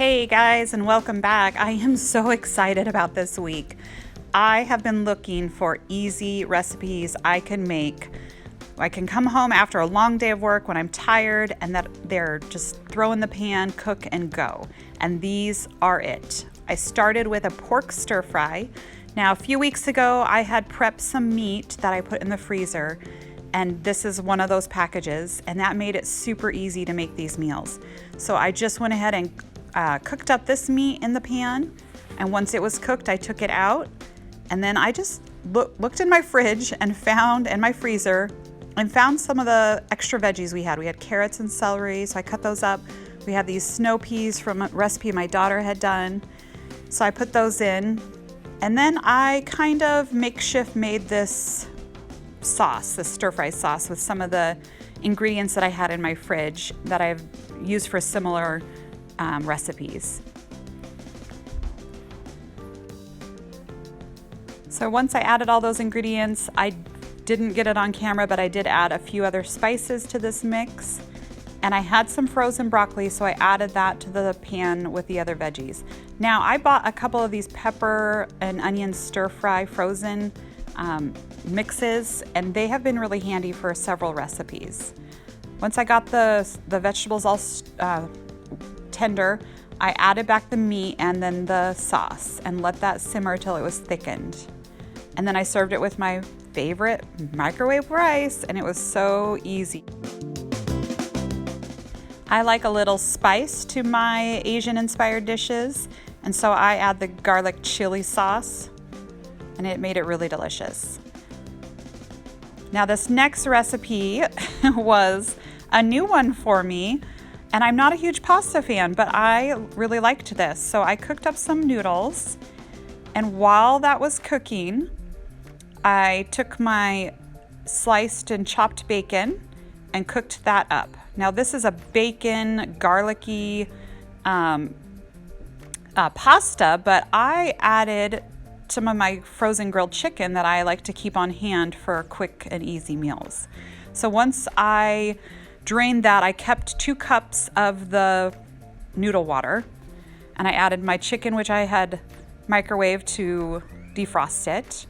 Hey guys, and welcome back. I am so excited about this week. I have been looking for easy recipes I can make. I can come home after a long day of work when I'm tired and that they're just throw in the pan, cook and go. And these are it. I started with a pork stir fry. Now, a few weeks ago, I had prepped some meat that I put in the freezer, and this is one of those packages, and that made it super easy to make these meals. So I just went ahead and cooked up this meat in the pan, and once it was cooked, I took it out, and then I just looked in my fridge and my freezer and found some of the extra veggies we had. We had carrots and celery, so I cut those up. We had these snow peas from a recipe my daughter had done, so I put those in, and then I kind of makeshift made this sauce, this stir-fry sauce, with some of the ingredients that I had in my fridge that I've used for similar recipes. So once I added all those ingredients, I didn't get it on camera, but I did add a few other spices to this mix. And I had some frozen broccoli, so I added that to the pan with the other veggies. Now, I bought a couple of these pepper and onion stir-fry frozen mixes, and they have been really handy for several recipes. Once I got the vegetables all tender, I added back the meat and then the sauce and let that simmer till it was thickened. And then I served it with my favorite microwave rice, and it was so easy. I like a little spice to my Asian-inspired dishes, and so I add the garlic chili sauce, and it made it really delicious. Now, this next recipe was a new one for me, and I'm not a huge pasta fan, but I really liked this. So I cooked up some noodles, and while that was cooking, I took my sliced and chopped bacon and cooked that up. Now, this is a bacon garlicky pasta, but I added some of my frozen grilled chicken that I like to keep on hand for quick and easy meals. So once I drained that, I kept 2 cups of the noodle water, and I added my chicken, which I had microwaved to defrost it.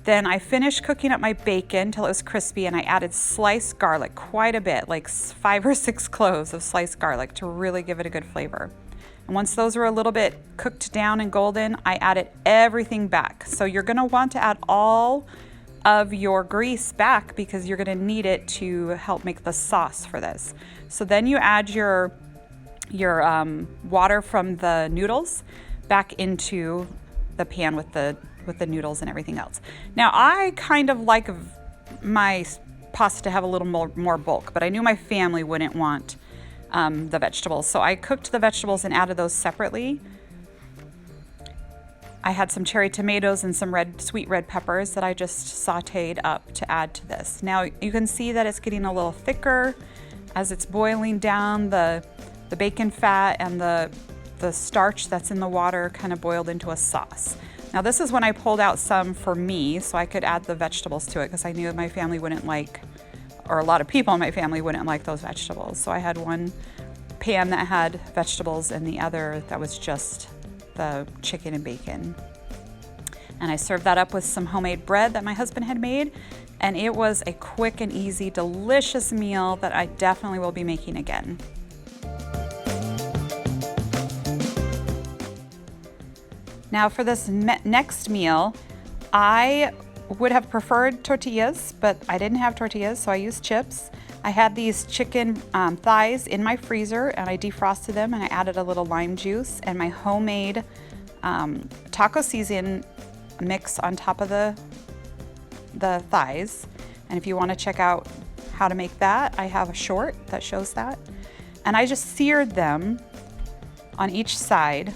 Then I finished cooking up my bacon till it was crispy, and I added sliced garlic, quite a bit, like 5 or 6 cloves of sliced garlic to really give it a good flavor. And once those were a little bit cooked down and golden, I added everything back. So you're gonna want to add all of your grease back because you're gonna need it to help make the sauce for this. So then you add your water from the noodles back into the pan with the noodles and everything else. Now, I kind of like my pasta to have a little more bulk, but I knew my family wouldn't want the vegetables. So I cooked the vegetables and added those separately. I had some cherry tomatoes and some sweet red peppers that I just sauteed up to add to this. Now you can see that it's getting a little thicker as it's boiling down. The bacon fat and the starch that's in the water kind of boiled into a sauce. Now this is when I pulled out some for me so I could add the vegetables to it, because I knew my family wouldn't like, or a lot of people in my family wouldn't like those vegetables. So I had one pan that had vegetables and the other that was just the chicken and bacon. And I served that up with some homemade bread that my husband had made, and it was a quick and easy, delicious meal that I definitely will be making again. Now for this next meal, I would have preferred tortillas, but I didn't have tortillas, so I used chips. I had these chicken thighs in my freezer, and I defrosted them, and I added a little lime juice and my homemade taco season mix on top of the thighs. And if you want to check out how to make that, I have a short that shows that. And I just seared them on each side.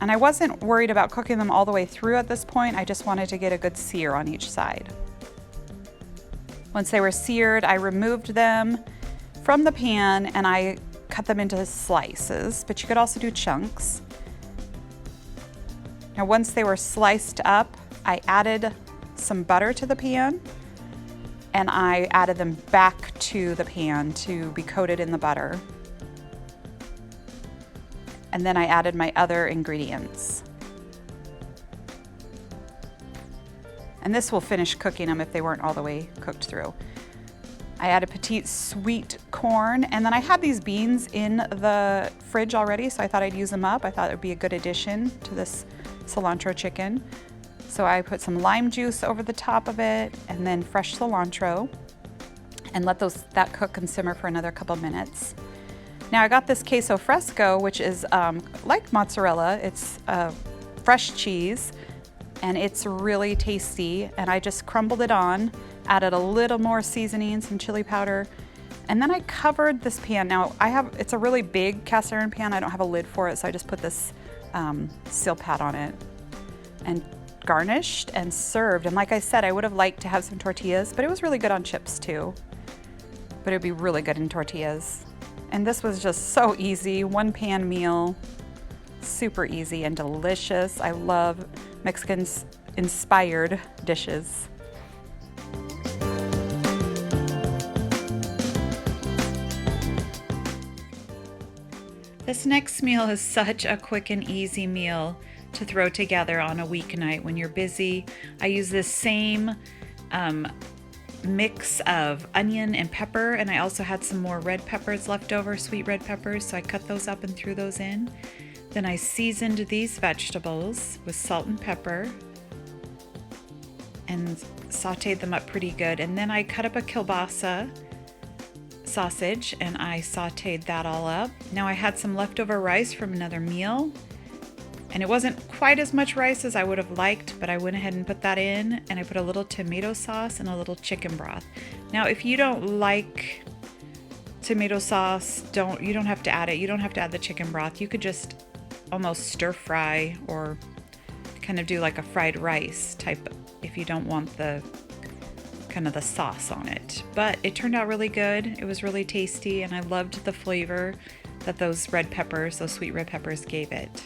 And I wasn't worried about cooking them all the way through at this point. I just wanted to get a good sear on each side. Once they were seared, I removed them from the pan and I cut them into slices, but you could also do chunks. Now, once they were sliced up, I added some butter to the pan, and I added them back to the pan to be coated in the butter. And then I added my other ingredients. And this will finish cooking them if they weren't all the way cooked through. I added petite sweet corn, and then I had these beans in the fridge already, so I thought I'd use them up. I thought it would be a good addition to this cilantro chicken. So I put some lime juice over the top of it, and then fresh cilantro, and let that cook and simmer for another couple minutes. Now I got this queso fresco, which is like mozzarella. It's fresh cheese, and it's really tasty. And I just crumbled it on, added a little more seasoning, some chili powder, and then I covered this pan. Now it's a really big cast iron pan. I don't have a lid for it, so I just put this seal pad on it and garnished and served. And like I said, I would have liked to have some tortillas, but it was really good on chips too. But it would be really good in tortillas. And this was just so easy, one pan meal, super easy and delicious. I love Mexican inspired dishes. This next meal is such a quick and easy meal to throw together on a weeknight when you're busy. I use this same mix of onion and pepper, and I also had some more red peppers left over, sweet red peppers, so I cut those up and threw those in. Then I seasoned these vegetables with salt and pepper and sauteed them up pretty good. And then I cut up a kielbasa sausage and I sauteed that all up. Now I had some leftover rice from another meal, and it wasn't quite as much rice as I would have liked, but I went ahead and put that in, and I put a little tomato sauce and a little chicken broth. Now if you don't like tomato sauce, you don't have to add it. You don't have to add the chicken broth. You could just almost stir fry or kind of do like a fried rice type if you don't want the kind of the sauce on it. But it turned out really good. It was really tasty, and I loved the flavor that those red peppers, those sweet red peppers gave it.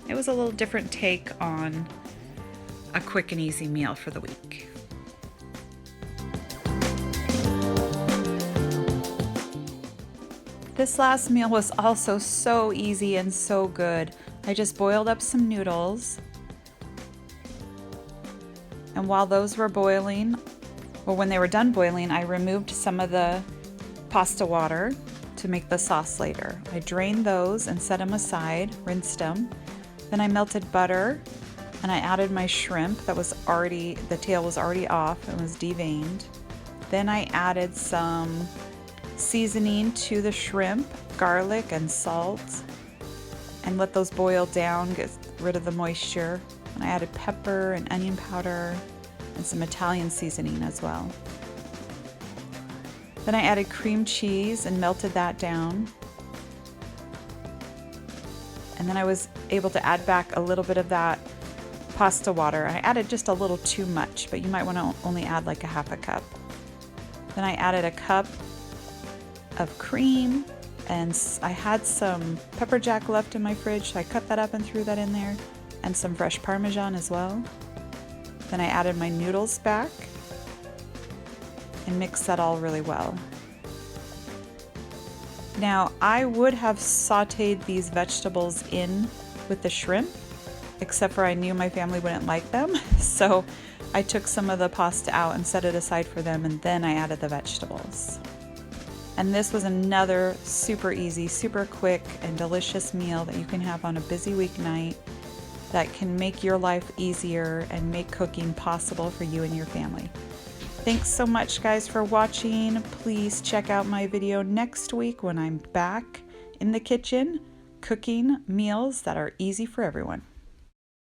It was a little different take on a quick and easy meal for the week. This last meal was also so easy and so good. I just boiled up some noodles, and while those were boiling, or when they were done boiling, I removed some of the pasta water to make the sauce later. I drained those and set them aside, rinsed them. Then I melted butter, and I added my shrimp that was already, the tail was already off and was deveined. Then I added some seasoning to the shrimp, garlic and salt, and let those boil down, get rid of the moisture. And I added pepper and onion powder and some Italian seasoning as well. Then I added cream cheese and melted that down. And then I was able to add back a little bit of that pasta water. I added just a little too much, but you might want to only add like a half a cup. Then I added a cup of cream, and I had some pepper jack left in my fridge, so I cut that up and threw that in there, and some fresh Parmesan as well. Then I added my noodles back and mixed that all really well. Now, I would have sauteed these vegetables in with the shrimp, except for I knew my family wouldn't like them. So I took some of the pasta out and set it aside for them, and then I added the vegetables. And this was another super easy, super quick, and delicious meal that you can have on a busy weeknight that can make your life easier and make cooking possible for you and your family. Thanks so much, guys, for watching. Please check out my video next week when I'm back in the kitchen cooking meals that are easy for everyone.